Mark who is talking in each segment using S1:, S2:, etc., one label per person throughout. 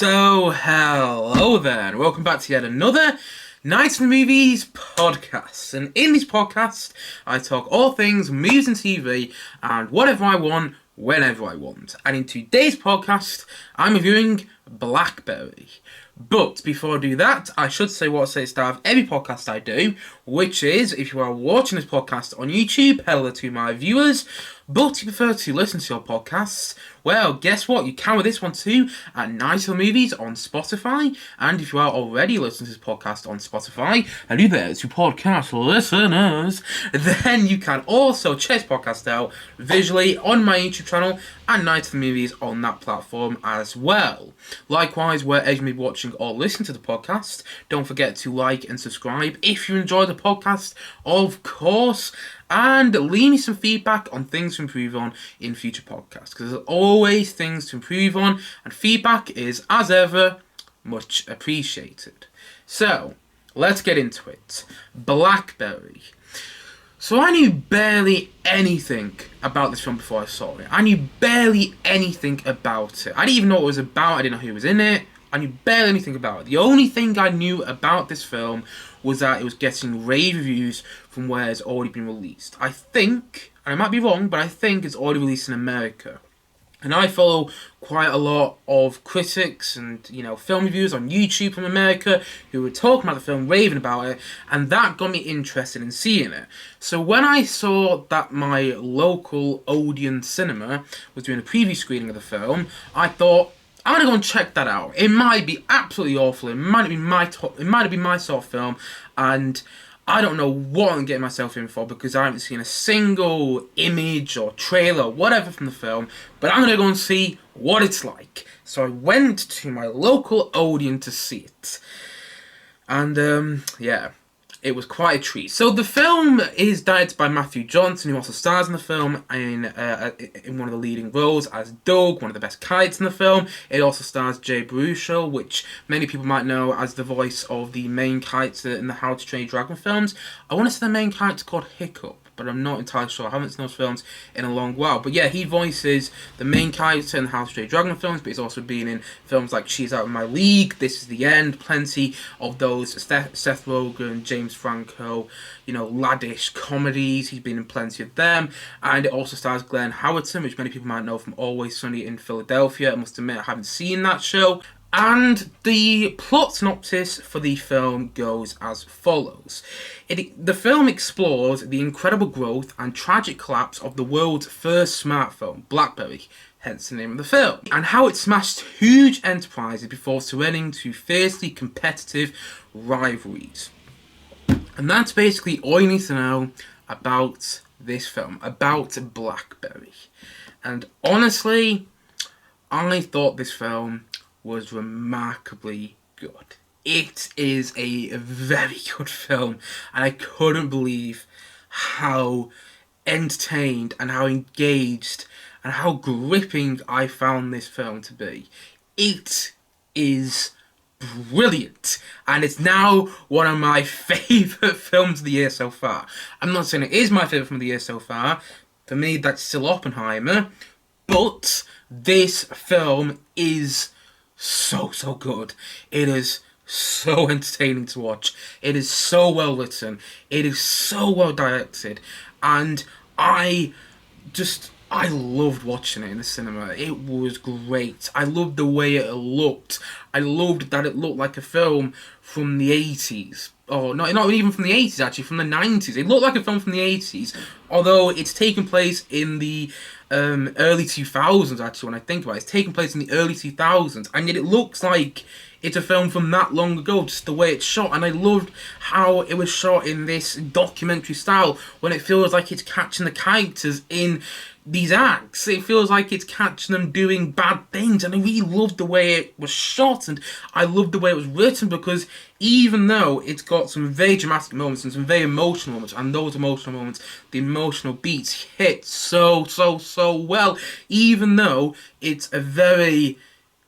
S1: So, hello there, and welcome back to yet another Nights in the Movies podcast. And in this podcast, I talk all things movies and TV, and whatever I want, whenever I want. And in today's podcast, I'm reviewing BlackBerry. But before I do that, I should say what I say at the start of every podcast I do, which is, if you are watching this podcast on YouTube, hello to my viewers. But you prefer to listen to your podcasts, well, guess what? You can with this one too, at Nights in the Movies on Spotify. And if you are already listening to this podcast on Spotify, and you there to podcast listeners, then you can also check this podcast out visually on my YouTube channel and Nights in the Movies on that platform as well. Likewise, wherever you may be watching or listening to the podcast, don't forget to like and subscribe if you enjoy the podcast, of course. And leave me some feedback on things to improve on in future podcasts, because there's always things to improve on, and feedback is, as ever, much appreciated. So, let's get into it. BlackBerry. So I knew barely anything about this film before I saw it. I knew barely anything about it. I didn't even know what it was about. I didn't know who was in it. I knew barely anything about it. The only thing I knew about this film was that it was getting rave reviews from where it's already been released. I think, and I might be wrong, but I think it's already released in America. And I follow quite a lot of critics and, film reviews on YouTube from America who were talking about the film, raving about it, and that got me interested in seeing it. So when I saw that my local Odeon cinema was doing a preview screening of the film, I thought, I'm gonna go and check that out. It might be absolutely awful. It might be my sort of film, and I don't know what I'm getting myself in for because I haven't seen a single image or trailer or whatever from the film. But I'm gonna go and see what it's like. So I went to my local Odeon to see it, and it was quite a treat. So the film is directed by Matthew Johnson, who also stars in the film in one of the leading roles as Doug, one of the best kites in the film. It also stars Jay Baruchel, which many people might know as the voice of the main character in the How to Train Your Dragon films. I want to say the main character called Hiccup, but I'm not entirely sure. I haven't seen those films in a long while. But yeah, he voices the main character in the How to Train Your Dragon films, but he's also been in films like She's Out of My League, This Is the End, plenty of those Seth Rogen, James Franco, laddish comedies. He's been in plenty of them. And it also stars Glenn Howerton, which many people might know from Always Sunny in Philadelphia. I must admit, I haven't seen that show. And the plot synopsis for the film goes as follows. The film explores the incredible growth and tragic collapse of the world's first smartphone, BlackBerry, hence the name of the film, and how it smashed huge enterprises before surrendering to fiercely competitive rivalries. And that's basically all you need to know about this film, about BlackBerry. And honestly, I thought this film was remarkably good. It is a very good film, and I couldn't believe how entertained and how engaged and how gripping I found this film to be. It is brilliant, and it's now one of my favourite films of the year so far. I'm not saying it is my favourite film of the year so far. For me, that's still Oppenheimer, but this film is so good. It is so entertaining to watch. It is so well written. It is so well directed, and I loved watching it in the cinema. It was great. I loved the way it looked. I loved that it looked like a film from the 80s. Oh, not even from the 80s, actually, from the 90s. It looked like a film from the 80s, although it's taken place in the early 2000s, actually, when I think about it. It's taken place in the early 2000s, and yet it looks like it's a film from that long ago, just the way it's shot. And I loved how it was shot in this documentary style, when it feels like it's catching the characters in these acts. It feels like it's catching them doing bad things, and I really loved the way it was shot, and I loved the way it was written, because even though it's got some very dramatic moments and some very emotional moments, and those emotional moments, the emotional beats hit so well, even though it's a very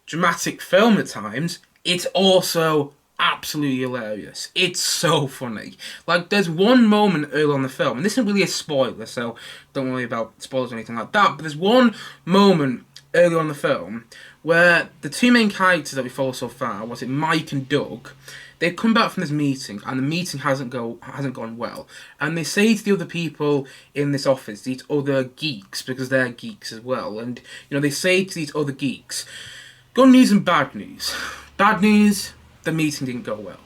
S1: dramatic film at times, it's also absolutely hilarious. It's so funny. Like, there's one moment early on in the film, and this isn't really a spoiler, so don't worry about spoilers or anything like that, but there's one moment early on in the film, where the two main characters that we follow so far, was it Mike and Doug, they've come back from this meeting, and the meeting hasn't gone well. And they say to the other people in this office, these other geeks, because they're geeks as well, and they say to these other geeks, good news and bad news. Bad news, the meeting didn't go well.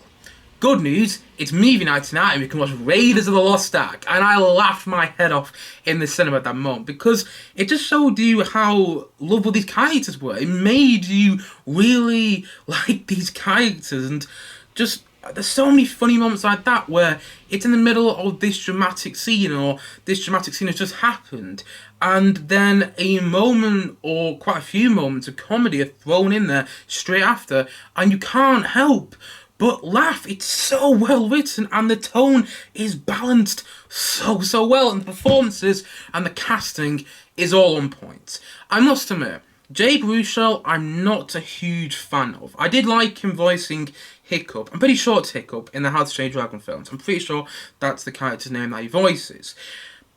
S1: Good news, it's movie night tonight and we can watch Raiders of the Lost Ark. And I laughed my head off in the cinema at that moment because it just showed you how lovable these characters were. It made you really like these characters, and just there's so many funny moments like that where it's in the middle of this dramatic scene, or this dramatic scene has just happened, and then a moment or quite a few moments of comedy are thrown in there straight after, and you can't help but laugh. It's so well written, and the tone is balanced so well, and the performances and the casting is all on point. I must admit, Jay Baruchel, I'm not a huge fan of. I did like him voicing Hiccup. I'm pretty sure it's Hiccup in the How to Train Your Dragon films. I'm pretty sure that's the character's name that he voices.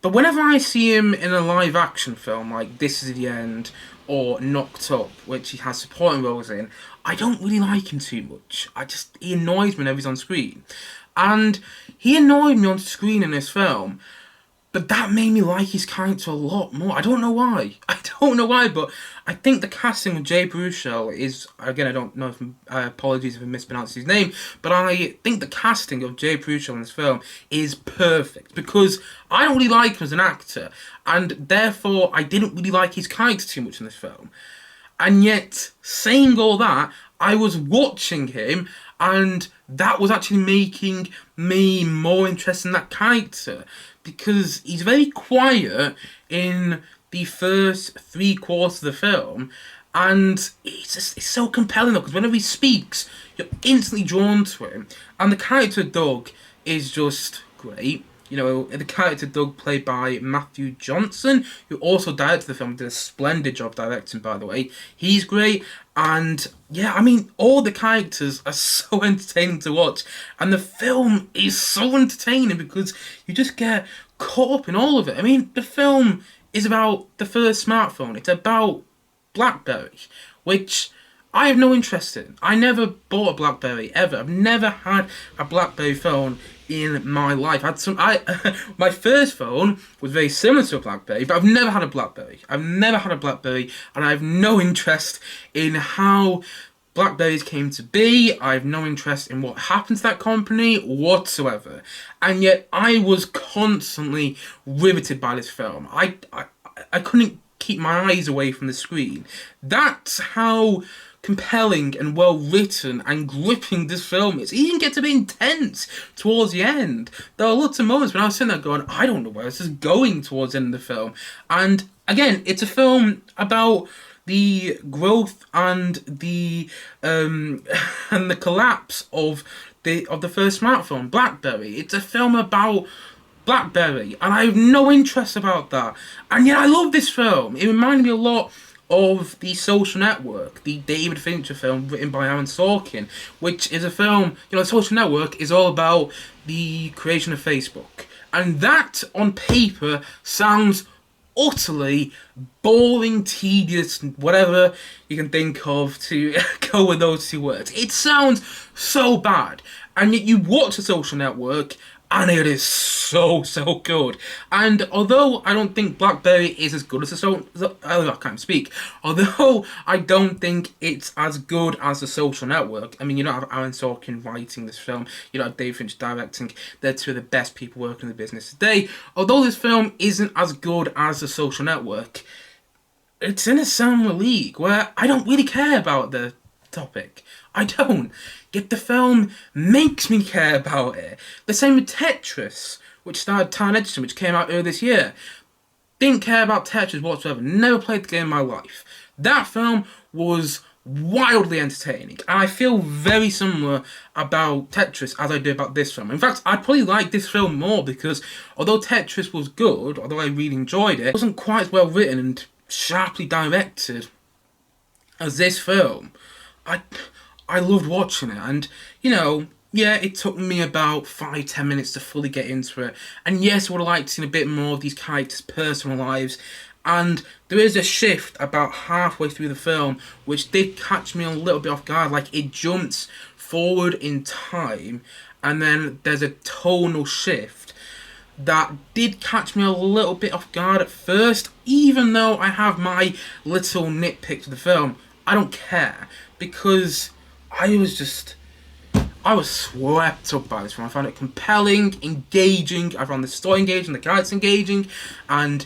S1: But whenever I see him in a live action film like This Is the End or Knocked Up, which he has supporting roles in, I don't really like him too much. He annoys me whenever he's on screen. And he annoyed me on screen in this film, but that made me like his character a lot more. I don't know why, but I think the casting of Jay Baruchel is, again, I don't know if, apologies if I mispronounced his name, but I think the casting of Jay Baruchel in this film is perfect, because I don't really like him as an actor, and therefore I didn't really like his character too much in this film. And yet, saying all that, I was watching him, and that was actually making me more interested in that character, because he's very quiet in the first 3/4 of the film, and it's so compelling though, because whenever he speaks, you're instantly drawn to him, and the character Doug is just great. The character Doug, played by Matthew Johnson, who also directed the film, did a splendid job directing, by the way. He's great, and yeah, I mean, all the characters are so entertaining to watch, and the film is so entertaining because you just get caught up in all of it. I mean, the film is about the first smartphone. It's about BlackBerry, which I have no interest in. I never bought a BlackBerry ever. I've never had a BlackBerry phone in my life. My first phone was very similar to a BlackBerry, but I've never had a BlackBerry. And I have no interest in how Blackberries came to be. I have no interest in what happened to that company whatsoever. And yet I was constantly riveted by this film. I couldn't keep my eyes away from the screen. That's how compelling and well written and gripping this film is. It even gets a bit intense towards the end. There are lots of moments when I was sitting there going, I don't know where this is going towards the end of the film. And again, it's a film about the growth and the collapse of the first smartphone, BlackBerry. It's a film about BlackBerry, and I have no interest about that. And yet I love this film. It reminded me a lot of The Social Network, the David Fincher film written by Aaron Sorkin, which is a film, The Social Network is all about the creation of Facebook. And that, on paper, sounds utterly boring, tedious, whatever you can think of to go with those two words. It sounds so bad. And yet you watch The Social Network, and it is so good. And although I don't think BlackBerry is as good as I can't speak. Although I don't think it's as good as The Social Network. I mean, you don't have Aaron Sorkin writing this film. You don't have David Fincher directing. They're two of the best people working in the business today. Although this film isn't as good as The Social Network, it's in a similar league where I don't really care about the topic. I don't. Yet the film makes me care about it. The same with Tetris, which starred Taron Egerton, which came out earlier this year. Didn't care about Tetris whatsoever. Never played the game in my life. That film was wildly entertaining. And I feel very similar about Tetris as I do about this film. In fact, I probably like this film more because although Tetris was good, although I really enjoyed it, it wasn't quite as well written and sharply directed as this film. I loved watching it, and yeah, it took me about 5-10 minutes to fully get into it. And yes, I would have liked to see a bit more of these characters' personal lives And there is a shift about halfway through the film which did catch me a little bit off guard. Like, it jumps forward in time, and then there's a tonal shift that did catch me a little bit off guard at first. Even though I have my little nitpicks of the film, I don't care, because I was swept up by this film. I found it compelling, engaging. I found the story engaging, the characters engaging, and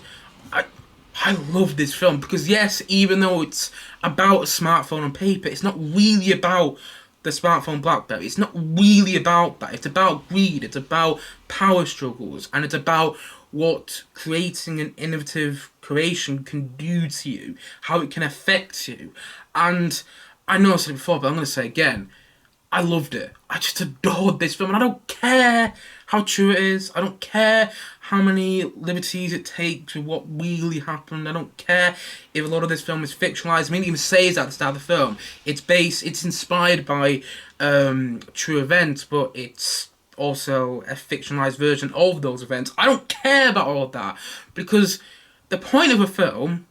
S1: I love this film because, yes, even though it's about a smartphone on paper, it's not really about the smartphone BlackBerry. It's not really about that. It's about greed. It's about power struggles, and it's about what creating an innovative creation can do to you, how it can affect you. And I know I said it before, but I'm going to say it again. I loved it. I just adored this film, and I don't care how true it is. I don't care how many liberties it takes with what really happened. I don't care if a lot of this film is fictionalized. I mean, it even says at the start of the film, it's inspired by true events, but it's also a fictionalized version of those events. I don't care about all of that, because the point of a film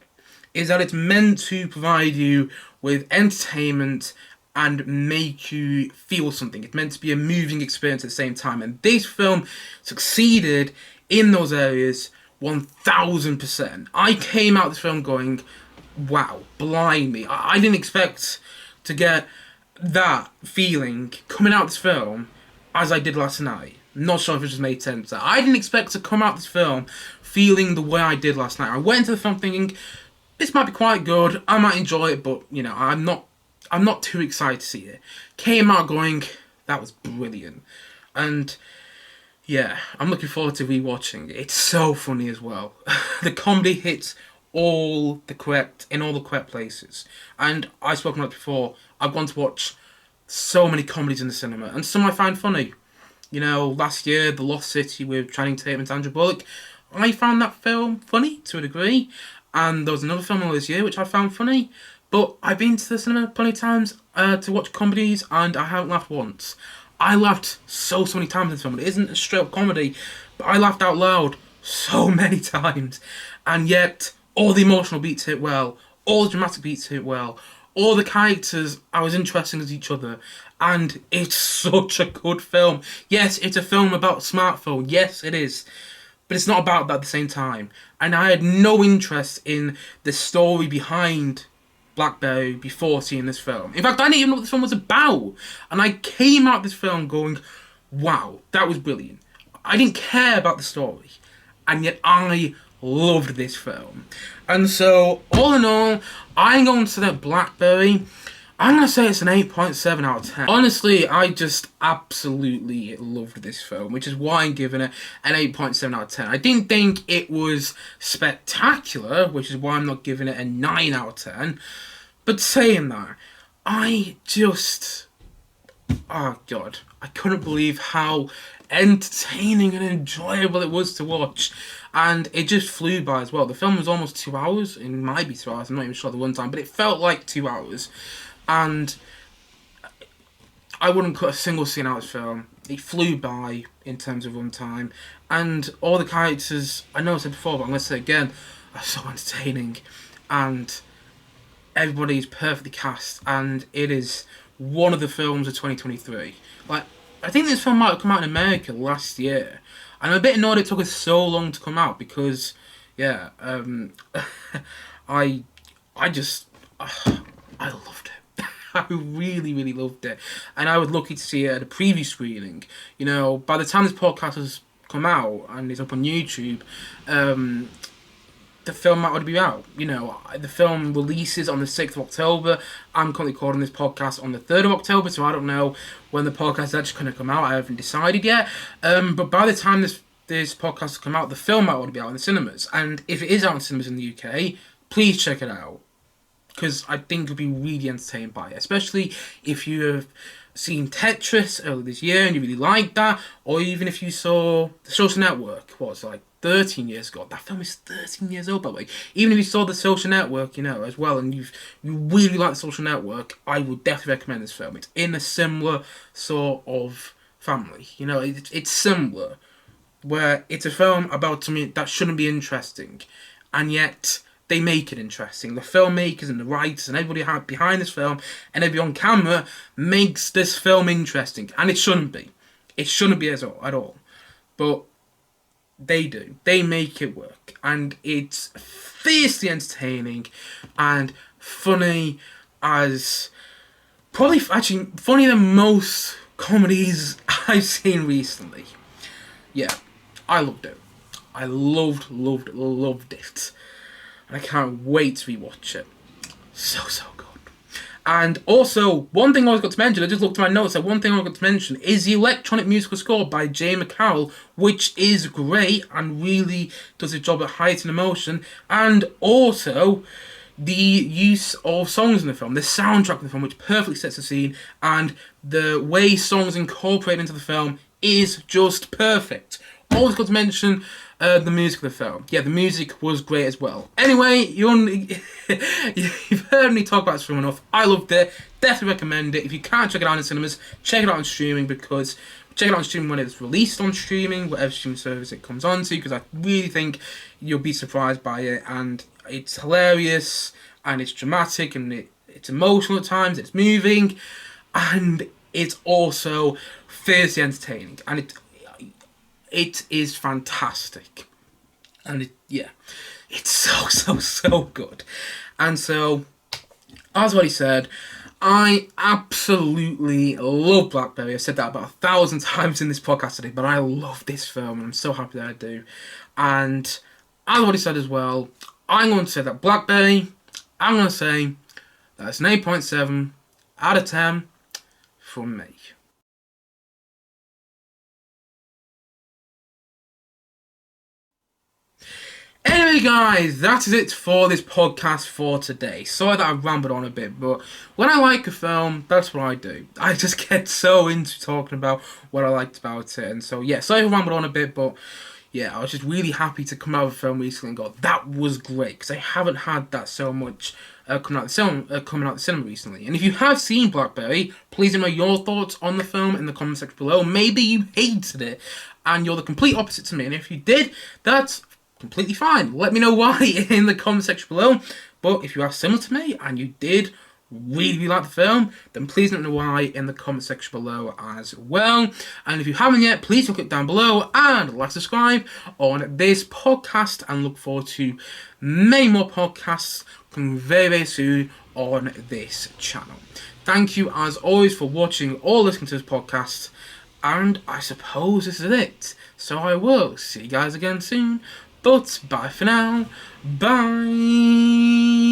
S1: is that it's meant to provide you with entertainment and make you feel something. It's meant to be a moving experience at the same time. And this film succeeded in those areas 1000%. I came out of this film going, wow, blimey. I didn't expect to get that feeling coming out of this film as I did last night. Not sure if it just made sense. I didn't expect to come out of this film feeling the way I did last night. I went into the film thinking, this might be quite good, I might enjoy it, but, you know, I'm not too excited to see it. Came out going, that was brilliant. And yeah, I'm looking forward to rewatching it. It's so funny as well. The comedy hits in all the correct places. And I've spoken about it before, I've gone to watch so many comedies in the cinema, and some I find funny. You know, last year, The Lost City with Channing Tatum and Sandra Bullock, I found that film funny to a degree. And there was another film this year which I found funny. But I've been to the cinema plenty of times to watch comedies, and I haven't laughed once. I laughed so many times in this film. It isn't a straight up comedy, but I laughed out loud so many times. And yet, all the emotional beats hit well, all the dramatic beats hit well, all the characters are as interesting as each other, and it's such a good film. Yes, it's a film about a smartphone. Yes, it is. But it's not about that at the same time. And I had no interest in the story behind BlackBerry before seeing this film. In fact, I didn't even know what this film was about. And I came out of this film going, wow, that was brilliant. I didn't care about the story. And yet I loved this film. And so, all in all, I'm going to the BlackBerry. I'm going to say it's an 8.7 out of 10. Honestly, I just absolutely loved this film, which is why I'm giving it an 8.7 out of 10. I didn't think it was spectacular, which is why I'm not giving it a 9 out of 10. But saying that, oh God, I couldn't believe how entertaining and enjoyable it was to watch. And it just flew by as well. The film was almost 2 hours. It might be 2 hours, I'm not even sure the one time, but it felt like 2 hours. And I wouldn't cut a single scene out of this film. It flew by in terms of runtime. And all the characters, I know I said before, but I'm going to say it again, are so entertaining. And everybody's perfectly cast. And it is one of the films of 2023. Like, I think this film might have come out in America last year. And I'm a bit annoyed it took us so long to come out because, yeah, I loved it. I really, really loved it. And I was lucky to see it at a preview screening. You know, by the time this podcast has come out and it's up on YouTube, the film might already be out. You know, the film releases on the 6th of October. I'm currently recording this podcast on the 3rd of October, so I don't know when the podcast is actually going to come out. I haven't decided yet. But by the time this podcast has come out, the film might already be out in the cinemas. And if it is out in cinemas in the UK, please check it out, because I think you'll be really entertained by it, especially if you have seen Tetris earlier this year and you really liked that, or even if you saw The Social Network, 13 years ago. That film is 13 years old, by the way. Even if you saw The Social Network, as well, and you really like The Social Network, I would definitely recommend this film. It's in a similar sort of family. It's similar, where it's a film about something that shouldn't be interesting, and yet they make it interesting. The filmmakers and the writers and everybody behind this film and everybody on camera makes this film interesting. And it shouldn't be. It shouldn't be at all. But they do. They make it work. And it's fiercely entertaining and funny as... Probably actually funnier than most comedies I've seen recently. Yeah, I loved it. I loved it. And I can't wait to rewatch it. So good. And also, one thing I was got to mention, I just looked at my notes, so one thing I got to mention is the electronic musical score by Jay McCarroll, which is great and really does a job at heightening emotion. And also, the use of songs in the film, the soundtrack of the film, which perfectly sets the scene, and the way songs incorporate into the film is just perfect. Always got to mention the music of the film. Yeah, the music was great as well. Anyway, you've heard me talk about this film enough. I loved it. Definitely recommend it. If you can't check it out in cinemas, check it out on streaming, because check it out on streaming when it's released on streaming, whatever streaming service it comes on to, because I really think you'll be surprised by it. And it's hilarious, and it's dramatic, and it's emotional at times, it's moving, and it's also fiercely entertaining, and it is fantastic. And it's so good. And so, as what he said, I absolutely love BlackBerry. I've said that about 1,000 times in this podcast today, but I love this film, and I'm so happy that I do. And as what he said as well, I'm going to say that BlackBerry, I'm going to say that it's an 8.7 out of 10 from me. Anyway guys, that is it for this podcast for today. Sorry that I rambled on a bit, but when I like a film, that's what I do. I just get so into talking about what I liked about it. And so yeah, sorry I rambled on a bit, but yeah, I was just really happy to come out of a film recently and go, that was great, because I haven't had that so much coming out the cinema recently. And if you have seen BlackBerry, please let me know your thoughts on the film in the comment section below. Maybe you hated it and you're the complete opposite to me, and if you did, that's completely fine. Let me know why in the comment section below. But if you are similar to me and you did really like the film, then please let me know why in the comment section below as well. And if you haven't yet, please look it down below and like, subscribe on this podcast, and look forward to many more podcasts coming very soon on this channel. Thank you as always for watching or listening to this podcast, and I suppose this is it. So I will see you guys again soon. But bye for now. Bye.